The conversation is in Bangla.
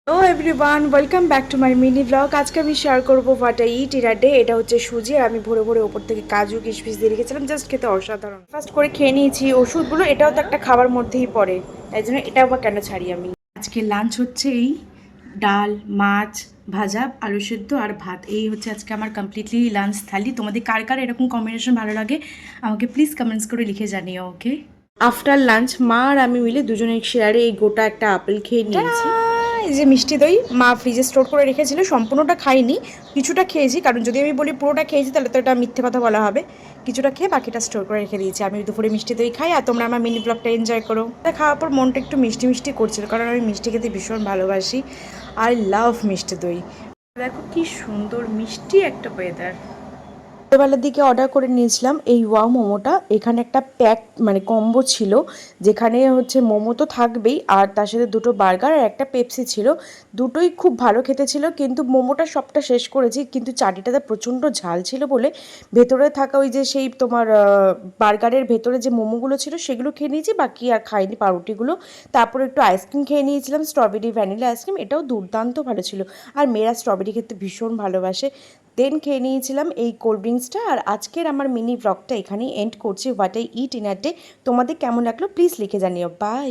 Hello everyone, welcome back to my mini blog. আজকে আমি শেয়ার করবো what I it in a day. এটা হচ্ছে সুজি, আর আমি ভোরে ভোরে ওপর থেকে কাজু কিশমিশ দিয়ে রেখেছিলাম, জাস্ট খেতে অসাধারণ। ফার্স্ট করে খেয়ে নিয়েছি ওষুধগুলো, এটাও তো একটা খাবার মধ্যেই পড়ে, তাই জন্য এটাও বা কেন ছাড়ি আমি। আজকে লাঞ্চ হচ্ছে এই ডাল, মাছ ভাজা, আলু সেদ্ধ আর ভাত। এই হচ্ছে আজকে আমার কমপ্লিটলি লাঞ্চ থালি। তোমাদের কার কার এরকম কম্বিনেশন ভালো লাগে আমাকে প্লিজ কমেন্টস করে লিখে জানিও, ওকে? আফটার লাঞ্চ মা আর আমি মিলে দুজনের শেয়ারে এই গোটা একটা আপেল খেয়ে নিয়েছি। এই যে মিষ্টি দই মা ফ্রিজে স্টোর করে রেখেছিল, সম্পূর্ণটা খাইনি, কিছুটা খেয়েছি, কারণ যদি আমি বলি পুরোটা খেয়েছি তাহলে তো এটা মিথ্যে কথা বলা হবে। কিছুটা খেয়ে বাকিটা স্টোর করে রেখে দিয়েছি। আমি দুপুরে মিষ্টি দই খাই, আর তোমরা আমার মিনি ব্লগটা এনজয় করো। খাওয়ার পর মনটা একটু মিষ্টি মিষ্টি করছিল, কারণ আমি মিষ্টি খেতে ভীষণ ভালোবাসি। আই লাভ মিষ্টি দই। দেখো কি সুন্দর মিষ্টি একটা ওয়েদার। সন্ধ্যেবেলার দিকে অর্ডার করে নিয়েছিলাম এই ওয়াও মোমোটা। এখানে একটা প্যাক মানে কম্বো ছিল, যেখানে হচ্ছে মোমো তো থাকবেই, আর তার সাথে দুটো বার্গার আর একটা পেপসি ছিল। দুটোই খুব ভালো খেতে ছিল, কিন্তু মোমোটা সবটা শেষ করেছি, কিন্তু চাটনিটাতে প্রচণ্ড ঝাল ছিল বলে ভেতরে থাকা ওই যে সেই তোমার বার্গারের ভেতরে যে মোমোগুলো ছিল সেগুলো খেয়ে নিয়েছি, বাকি আর খাইনি পাউরুটিগুলো। তারপরে একটু আইসক্রিম খেয়ে নিয়েছিলাম, স্ট্রবেরি ভ্যানিলা আইসক্রিম, এটাও দুর্দান্ত ভালো ছিল। আর মেয়েরা স্ট্রবেরি খেতে ভীষণ ভালোবাসে। দেন খেয়ে নিয়েছিলাম এই কোল্ড ড্রিঙ্কসটা। আর আজকের আমার মিনি ব্লগটা এখানেই এন্ড করছি। What I it in a day. তোমাদের কেমন লাগলো প্লিজ লিখে জানিও। বাই।